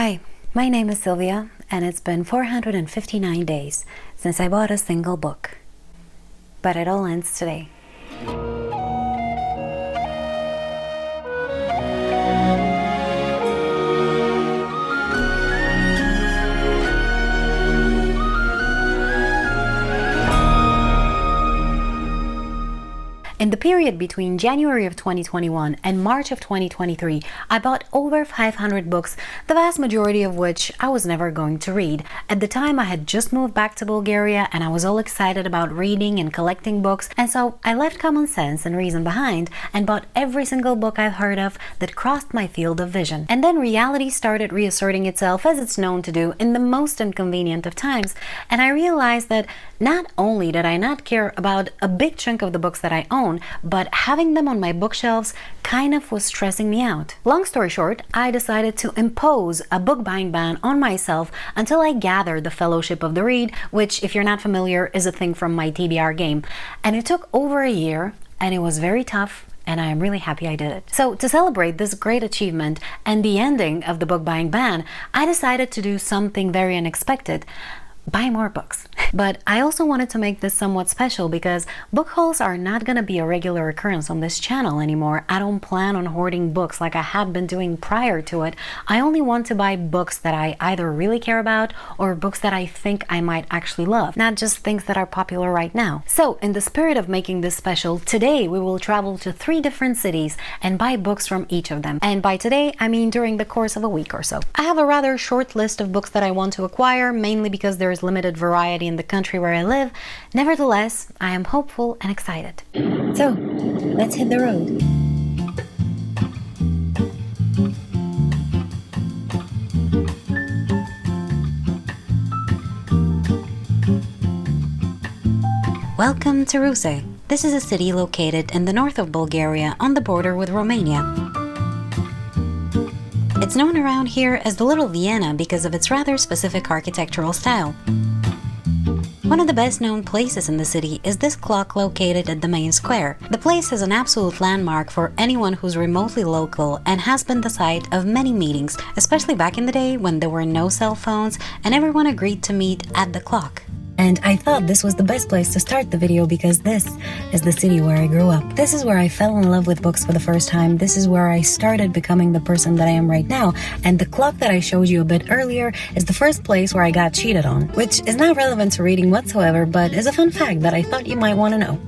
Hi, my name is Sylvia, and it's been 459 days since I bought a single book. But it all ends today. In the period between January of 2021 and March of 2023, I bought over 500 books, the vast majority of which I was never going to read. At the time, I had just moved back to Bulgaria and I was all excited about reading and collecting books, and so I left common sense and reason behind and bought every single book I've heard of that crossed my field of vision. And then reality started reasserting itself, as it's known to do, in the most inconvenient of times, and I realized that not only did I not care about a big chunk of the books that I own, but having them on my bookshelves kind of was stressing me out. Long story short, I decided to impose a book buying ban on myself until I gathered the Fellowship of the Read, which, if you're not familiar, is a thing from my TBR game. And it took over a year, and it was very tough, and I am really happy I did it. So to celebrate this great achievement and the ending of the book buying ban, I decided to do something very unexpected: buy more books. But I also wanted to make this somewhat special because book hauls are not going to be a regular occurrence on this channel anymore. I don't plan on hoarding books like I had been doing prior to it. I only want to buy books that I either really care about or books that I think I might actually love, not just things that are popular right now. So in the spirit of making this special, today we will travel to 3 different cities and buy books from each of them. And by today, I mean during the course of a week or so. I have a rather short list of books that I want to acquire, mainly because there is limited variety in the country where I live. Nevertheless, I am hopeful and excited. So, let's hit the road. Welcome to Ruše. This is a city located in the north of Bulgaria on the border with Romania. It's known around here as the Little Vienna because of its rather specific architectural style. One of the best known places in the city is this clock located at the main square. The place is an absolute landmark for anyone who's remotely local and has been the site of many meetings, especially back in the day when there were no cell phones and everyone agreed to meet at the clock. And I thought this was the best place to start the video because this is the city where I grew up. This is where I fell in love with books for the first time. This is where I started becoming the person that I am right now. And the clock that I showed you a bit earlier is the first place where I got cheated on, which is not relevant to reading whatsoever, but is a fun fact that I thought you might want to know.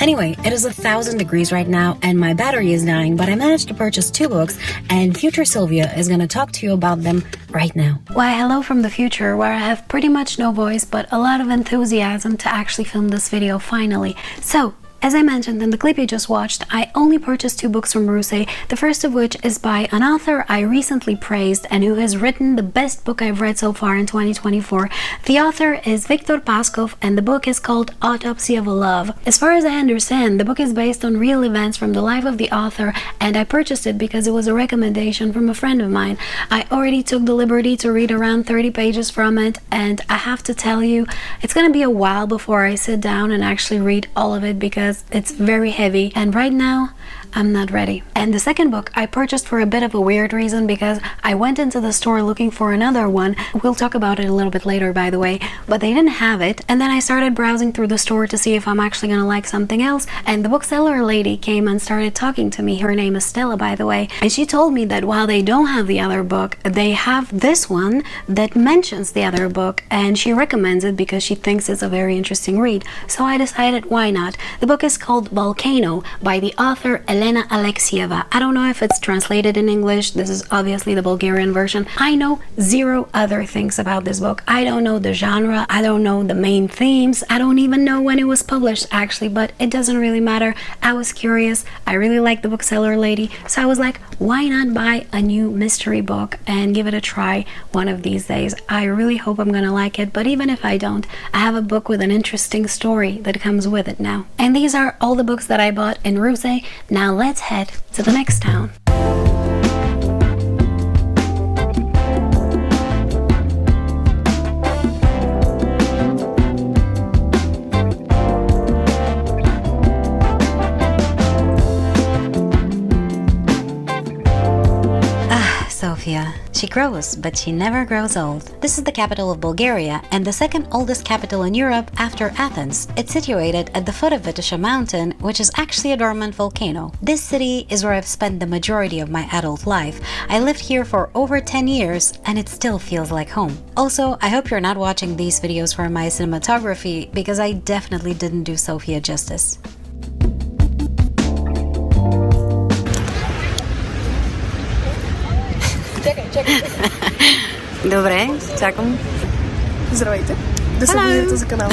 Anyway, it is 1,000 degrees right now and my battery is dying, but I managed to purchase 2 books and future Sylvia is going to talk to you about them right now. Why, hello from the future, where I have pretty much no voice but a lot of enthusiasm to actually film this video finally. So, as I mentioned in the clip you just watched, I only purchased 2 books from Ruše, the first of which is by an author I recently praised and who has written the best book I've read so far in 2024. The author is Viktor Paskov and the book is called Autopsy of a Love. As far as I understand, the book is based on real events from the life of the author and I purchased it because it was a recommendation from a friend of mine. I already took the liberty to read around 30 pages from it and I have to tell you, it's gonna be a while before I sit down and actually read all of it because it's very heavy and right now I'm not ready. And the second book I purchased for a bit of a weird reason because I went into the store looking for another one. We'll talk about it a little bit later, by the way, but they didn't have it. And then I started browsing through the store to see if I'm actually gonna like something else. And the bookseller lady came and started talking to me. Her name is Stella, by the way. And she told me that while they don't have the other book, they have this one that mentions the other book and she recommends it because she thinks it's a very interesting read. So I decided, why not? The book is called Volcano by the author Elena Alexieva. I don't know if it's translated in English. This is obviously the Bulgarian version. I know 0 other things about this book. I don't know the genre. I don't know the main themes. I don't even know when it was published actually, but it doesn't really matter. I was curious. I really like the bookseller lady. So I was like, why not buy a new mystery book and give it a try one of these days? I really hope I'm gonna like it, but even if I don't, I have a book with an interesting story that comes with it now. And these are all the books that I bought in Ruše. Now let's head to the next town. Sofia, She grows, but she never grows old. This is the capital of Bulgaria and the second oldest capital in Europe after Athens. It's situated at the foot of Vitisha mountain, which is actually a dormant volcano. This city is where I've spent the majority of my adult life. I lived here for over 10 years and it still feels like home. Also, I hope you're not watching these videos for my cinematography because I definitely didn't do Sofia justice. Добре, чакам. Здравейте! Да се абонирате за канала.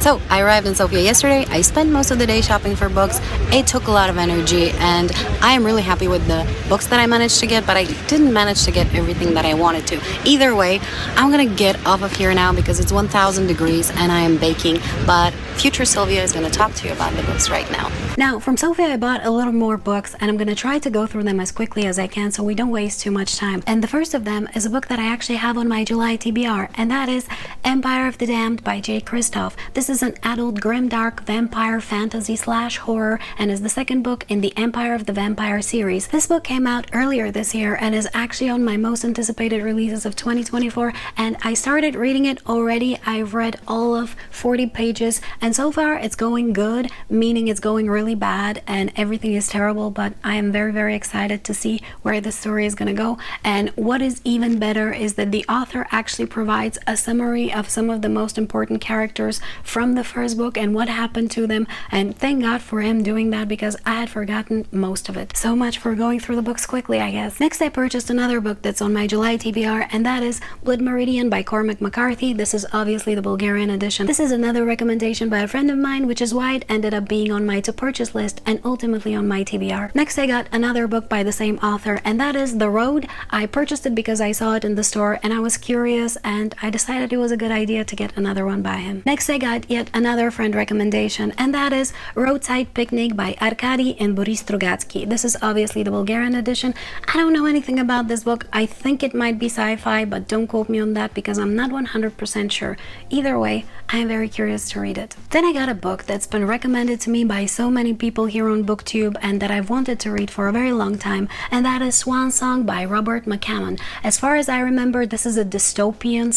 So, I arrived in Sofia yesterday. I spent most of the day shopping for books. It took a lot of energy and I am really happy with the books that I managed to get, but I didn't manage to get everything that I wanted to. Either way, I'm gonna get off of here now because it's 1000 degrees and I am baking, but future Sylvia is gonna talk to you about the books right now. Now, from Sofia I bought a little more books and I'm gonna try to go through them as quickly as I can so we don't waste too much time. And the first of them is a book that I actually have on my July TBR, and that is Empire of the Damned by J. Kristoff. This is an adult grimdark vampire fantasy / horror and is the second book in the Empire of the Vampire series. This book came out earlier this year and is actually on my most anticipated releases of 2024, and I started reading it already. I've read all of 40 pages and so far it's going good, meaning it's going really bad and everything is terrible, but I am very excited to see where the story is gonna go. And what is even better is that the author actually provides a summary of some of the most important characters from the first book and what happened to them, and thank God for him doing that because I had forgotten most of it. So much for going through the books quickly, I guess. Next, I purchased another book that's on my July TBR, and that is Blood Meridian by Cormac McCarthy. This is obviously the Bulgarian edition. This is another recommendation by a friend of mine, which is why it ended up being on my to purchase list and ultimately on my TBR. Next, I got another book by the same author, and that is The Road. I purchased it because I saw it in the store and I was curious and I decided it was a good idea to get another one by him. Next, I got yet another friend recommendation, and that is Roadside Picnic by Arkady and Boris Strugatsky. This is obviously the Bulgarian edition. I don't know anything about this book. I think it might be sci-fi, but don't quote me on that because I'm not 100% sure. Either way, I am very curious to read it. Then I got a book that's been recommended to me by so many people here on BookTube and that I've wanted to read for a very long time, and that is Swan Song by Robert McCammon. As far as I remember, this is a dystopian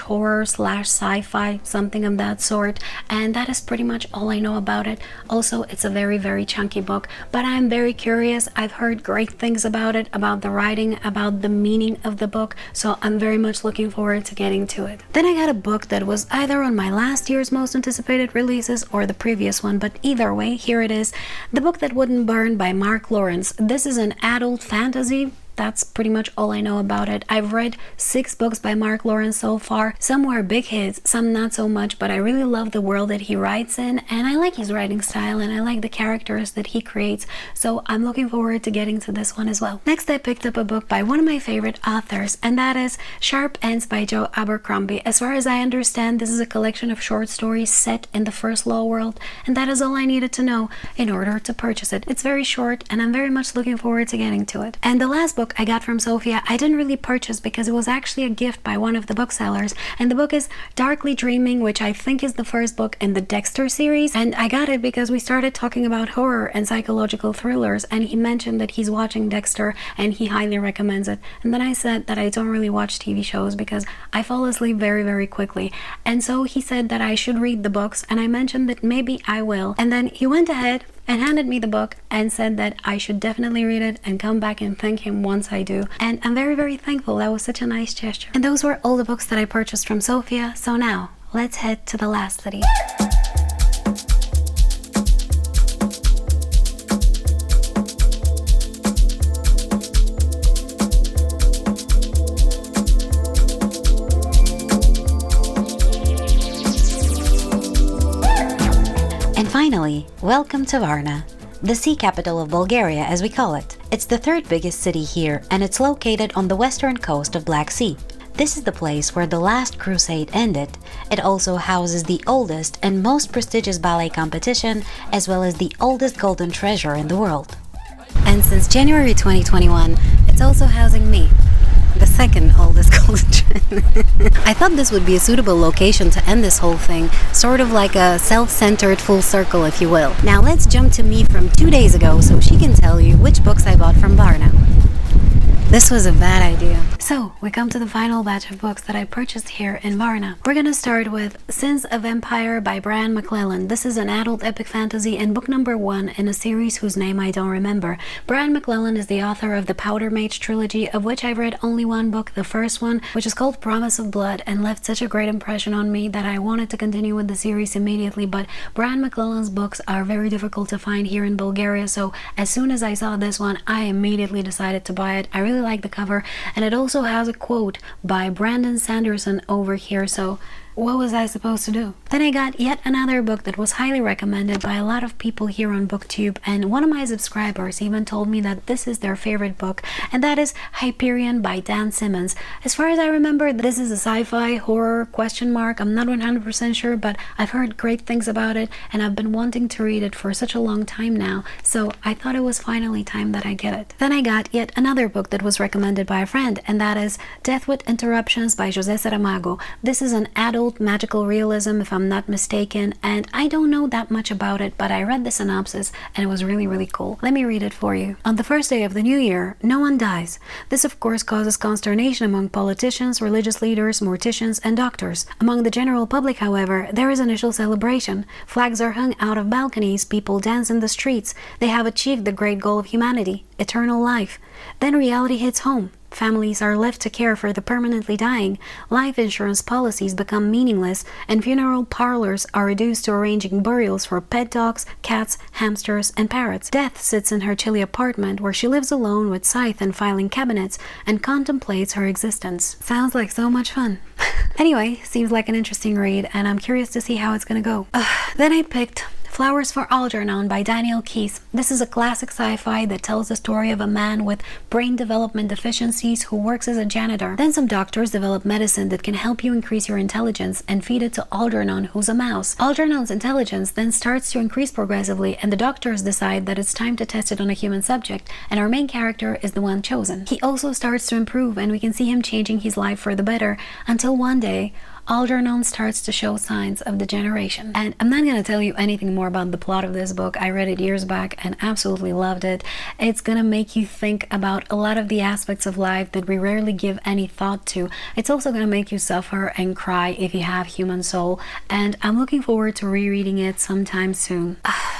/ horror / sci-fi, something of that sort, and that is pretty much all I know about it. Also, it's a very chunky book, but I'm very curious. I've heard great things about it, about the writing, about the meaning of the book, so I'm very much looking forward to getting to it. Then I got a book that was either on my last year's most anticipated releases or the previous one, but either way, here it is. The Book That Wouldn't Burn by Mark Lawrence. This is an adult fantasy. That's pretty much all I know about it. I've read 6 books by Mark Lawrence so far. Some were big hits, some not so much, but I really love the world that he writes in, and I like his writing style, and I like the characters that he creates, so I'm looking forward to getting to this one as well. Next, I picked up a book by one of my favorite authors, and that is Sharp Ends by Joe Abercrombie. As far as I understand, this is a collection of short stories set in the First Law world, and that is all I needed to know in order to purchase it. It's very short, and I'm very much looking forward to getting to it. And the last book I got from Sofia, I didn't really purchase because it was actually a gift by one of the booksellers, and the book is Darkly Dreaming, which I think is the first book in the Dexter series, and I got it because we started talking about horror and psychological thrillers, and he mentioned that he's watching Dexter and he highly recommends it. And then I said that I don't really watch TV shows because I fall asleep very quickly, and so he said that I should read the books, and I mentioned that maybe I will, and then he went ahead and handed me the book and said that I should definitely read it and come back and thank him once I do. And I'm very thankful. That was such a nice gesture. And those were all the books that I purchased from Sofia. So now, let's head to the last city. Finally, welcome to Varna, the sea capital of Bulgaria as we call it. It's the 3rd biggest city here, and it's located on the western coast of Black Sea. This is the place where the last crusade ended. It also houses the oldest and most prestigious ballet competition, as well as the oldest golden treasure in the world. And since January 2021, it's also housing me, the 2nd oldest golden treasure. I thought this would be a suitable location to end this whole thing, sort of like a self-centered full circle, if you will. Now let's jump to me from 2 days ago so she can tell you which books I bought from Varna. This was a bad idea. So, we come to the final batch of books that I purchased here in Varna. We're gonna start with Sins of Empire by Brian McClellan. This is an adult epic fantasy and book number 1 in a series whose name I don't remember. Brian McClellan is the author of the Powder Mage trilogy, of which I've read only one book, the first one, which is called Promise of Blood, and left such a great impression on me that I wanted to continue with the series immediately, but Brian McClellan's books are very difficult to find here in Bulgaria, so as soon as I saw this one, I immediately decided to buy it. I really like the cover, and it also has a quote by Brandon Sanderson over here, so what was I supposed to do? Then I got yet another book that was highly recommended by a lot of people here on BookTube, and one of my subscribers even told me that this is their favorite book, and that is Hyperion by Dan Simmons. As far as I remember, this is a sci-fi horror question mark. I'm not 100% sure, but I've heard great things about it, and I've been wanting to read it for such a long time now, so I thought it was finally time that I get it. Then I got yet another book that was recommended by a friend, and that is Death with Interruptions by José Saramago. This is an adult magical realism, if I'm not mistaken, and I don't know that much about it, but I read the synopsis and it was really cool. Let me read it for you. On the first day of the new year, no one dies. This of course causes consternation among politicians, religious leaders, morticians, and doctors. Among the general public, however, there is initial celebration. Flags are hung out of balconies, people dance in the streets. They have achieved the great goal of humanity, eternal life. Then reality hits home. Families are left to care for the permanently dying, life insurance policies become meaningless, and funeral parlors are reduced to arranging burials for pet dogs, cats, hamsters, and parrots. Death sits in her chilly apartment where she lives alone with scythe and filing cabinets and contemplates her existence. Sounds like so much fun. Anyway, seems like an interesting read, and I'm curious to see how it's gonna go. Then I picked Flowers for Algernon by Daniel Keyes. This is a classic sci-fi that tells the story of a man with brain development deficiencies who works as a janitor. Then some doctors develop medicine that can help you increase your intelligence and feed it to Algernon, who's a mouse. Algernon's intelligence then starts to increase progressively, and the doctors decide that it's time to test it on a human subject, and our main character is the one chosen. He also starts to improve, and we can see him changing his life for the better, until one day Algernon starts to show signs of degeneration. And I'm not gonna tell you anything more about the plot of this book. I read it years back and absolutely loved it. It's gonna make you think about a lot of the aspects of life that we rarely give any thought to. It's also gonna make you suffer and cry if you have human soul, and I'm looking forward to rereading it sometime soon.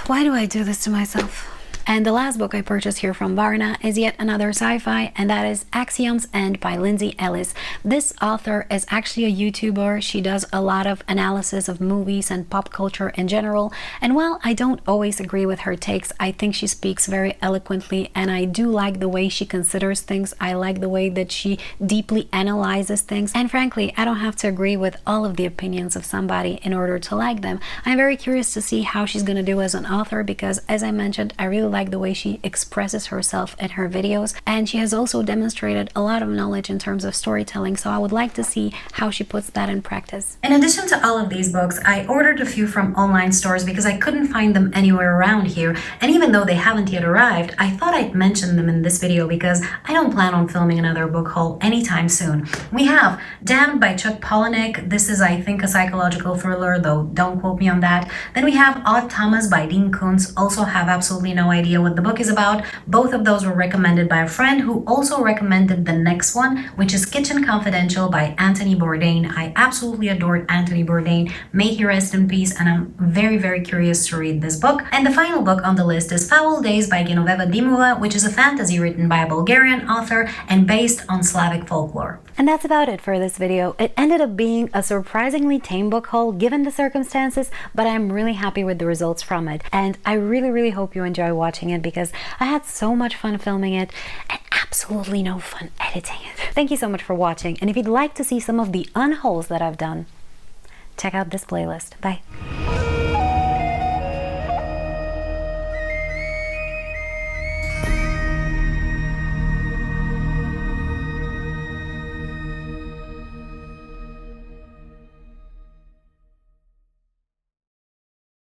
Why do I do this to myself? And the last book I purchased here from Varna is yet another sci-fi, and that is Axiom's End by Lindsay Ellis. This author is actually a YouTuber. She does a lot of analysis of movies and pop culture in general, and while I don't always agree with her takes, I think she speaks very eloquently, and I do like the way she considers things. I like the way that she deeply analyzes things, and frankly, I don't have to agree with all of the opinions of somebody in order to like them. I'm very curious to see how she's gonna do as an author, because as I mentioned, I really like the way she expresses herself in her videos, and she has also demonstrated a lot of knowledge in terms of storytelling, so I would like to see how she puts that in practice. In addition to all of these books, I ordered a few from online stores because I couldn't find them anywhere around here, and even though they haven't yet arrived, I thought I'd mention them in this video because I don't plan on filming another book haul anytime soon. We have Damned by Chuck Palahniuk. This is, I think, a psychological thriller, though don't quote me on that. Then we have Odd Thomas by Dean Koontz. Also have absolutely no idea what the book is about. Both of those were recommended by a friend who also recommended the next one, which is Kitchen Confidential by Anthony Bourdain. I absolutely adored Anthony Bourdain. May he rest in peace, and I'm very curious to read this book. And the final book on the list is Foul Days by Genoveva Dimova, which is a fantasy written by a Bulgarian author and based on Slavic folklore. And that's about it for this video. It ended up being a surprisingly tame book haul given the circumstances, but I'm really happy with the results from it. And I really hope you enjoy watching it because I had so much fun filming it and absolutely no fun editing it. Thank you so much for watching, and if you'd like to see some of the unhauls that I've done, check out this playlist. Bye.